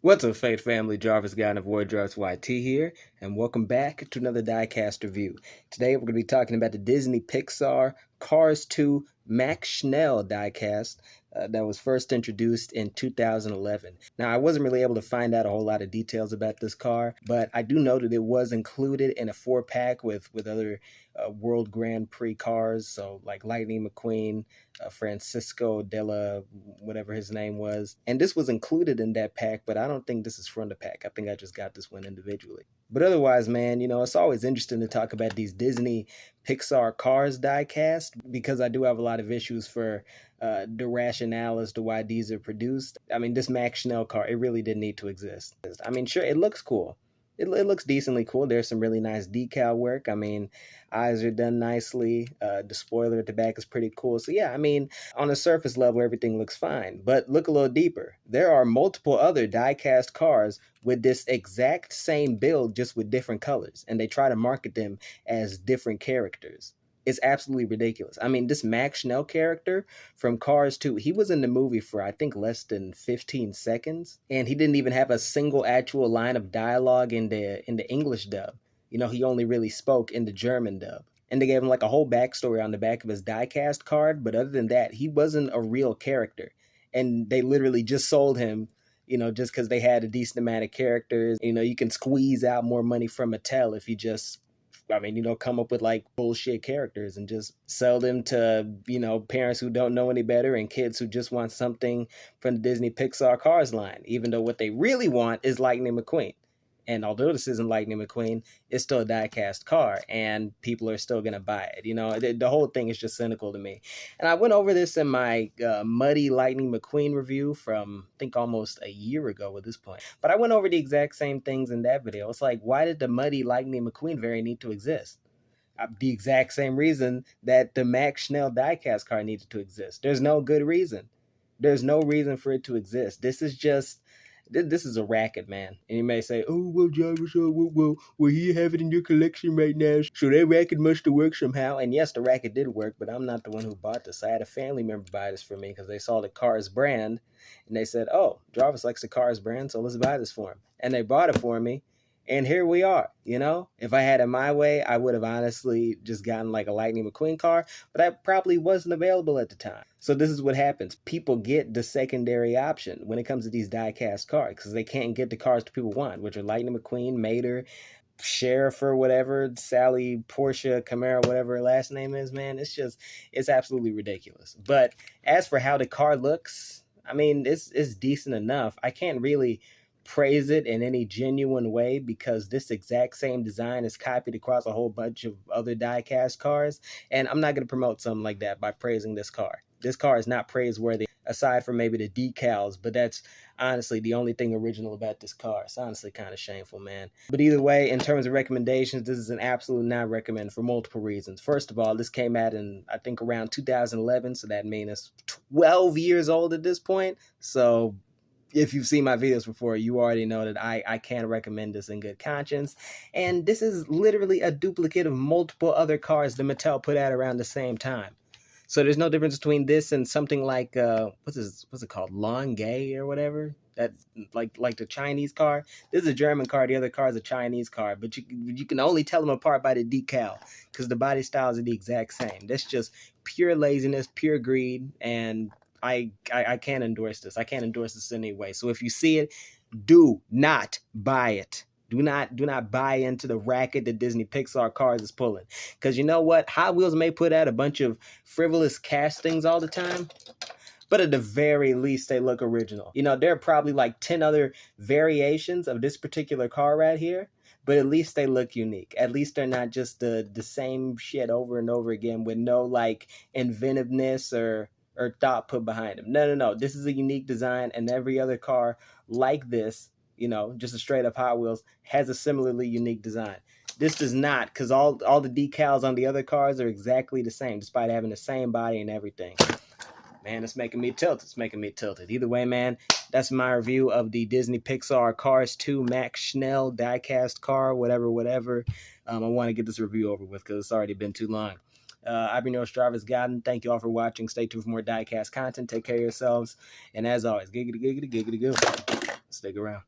What's up, Fate Family? Jarvis God of Wardrobes YT here, and welcome back to another Diecast review. Today we're going to be talking about the Disney Pixar Cars 2 Max Schnell diecast that was first introduced in 2011. Now, I wasn't really able to find out a whole lot of details about this car, but I do know that it was included in a 4-pack with other World Grand Prix cars, so like Lightning McQueen, Francisco Della, whatever his name was. And this was included in that pack, but I don't think this is from the pack. I think I just got this one individually. But otherwise, man, it's always interesting to talk about these Disney Pixar Cars diecast because I do have a lot of issues for the rationale as to why these are produced. I mean, this Max Schnell car, it really didn't need to exist. I mean, sure, it looks cool. It looks decently cool. There's some really nice decal work. I mean, eyes are done nicely. The spoiler at the back is pretty cool. So yeah, I mean, on a surface level, everything looks fine. But look a little deeper. There are multiple other die-cast cars with this exact same build, just with different colors. And they try to market them as different characters. It's absolutely ridiculous. I mean, this Max Schnell character from Cars 2, he was in the movie for, I think, less than 15 seconds. And he didn't even have a single actual line of dialogue in the English dub. He only really spoke in the German dub. And they gave him like a whole backstory on the back of his diecast card. But other than that, he wasn't a real character. And they literally just sold him, just because they had a decent amount of characters. You can squeeze out more money from Mattel if you just come up with like bullshit characters and just sell them to, parents who don't know any better and kids who just want something from the Disney Pixar Cars line, even though what they really want is Lightning McQueen. And although this isn't Lightning McQueen, it's still a diecast car and people are still going to buy it. The whole thing is just cynical to me. And I went over this in my muddy Lightning McQueen review from, I think, almost a year ago at this point. But I went over the exact same things in that video. It's like, why did the muddy Lightning McQueen variant need to exist? The exact same reason that the Max Schnell diecast car needed to exist. There's no good reason. There's no reason for it to exist. This is a racket, man. And you may say, oh, well, Jarvis, well, you have it in your collection right now, so that racket must have worked somehow. And yes, the racket did work, but I'm not the one who bought this. I had a family member buy this for me because they saw the Cars brand, and they said, oh, Jarvis likes the Cars brand, so let's buy this for him. And they bought it for me, and here we are, If I had it my way, I would have honestly just gotten like a Lightning McQueen car, but that probably wasn't available at the time. So this is what happens. People get the secondary option when it comes to these die-cast cars because they can't get the cars that people want, which are Lightning McQueen, Mater, Sheriff or whatever, Sally, Portia, Camaro, whatever her last name is, man. It's absolutely ridiculous. But as for how the car looks, I mean, it's decent enough. I can't really praise it in any genuine way because this exact same design is copied across a whole bunch of other die-cast cars, and I'm not going to promote something like that by praising this car. This car is not praiseworthy aside from maybe the decals, but that's honestly the only thing original about this car. It's honestly kind of shameful, man. But either way, in terms of recommendations, this is an absolute not recommend for multiple reasons. First of all, this came out in, I think, around 2011, so that means it's 12 years old at this point. So if you've seen my videos before, you already know that I can't recommend this in good conscience. And this is literally a duplicate of multiple other cars that Mattel put out around the same time. So there's no difference between this and something like, what's it called? Longgay or whatever? That like the Chinese car. This is a German car. The other car is a Chinese car. But you can only tell them apart by the decal because the body styles are the exact same. That's just pure laziness, pure greed, and I can't endorse this. I can't endorse this in any way. So if you see it, do not buy it. Do not buy into the racket that Disney Pixar Cars is pulling. Because you know what? Hot Wheels may put out a bunch of frivolous castings all the time, but at the very least, they look original. There are probably like 10 other variations of this particular car right here, but at least they look unique. At least they're not just the same shit over and over again with no like inventiveness or thought put behind them. No. This is a unique design, and every other car like this, just a straight up Hot Wheels, has a similarly unique design. This does not, because all the decals on the other cars are exactly the same, despite having the same body and everything. Man, it's making me tilted. Either way, man, that's my review of the Disney Pixar Cars 2 Max Schnell diecast car, whatever. I want to get this review over with because it's already been too long. I've been your host, Jarvis Godden. Thank you all for watching. Stay tuned for more diecast content. Take care of yourselves. And as always, giggity, giggity, giggity, goo. Stick around.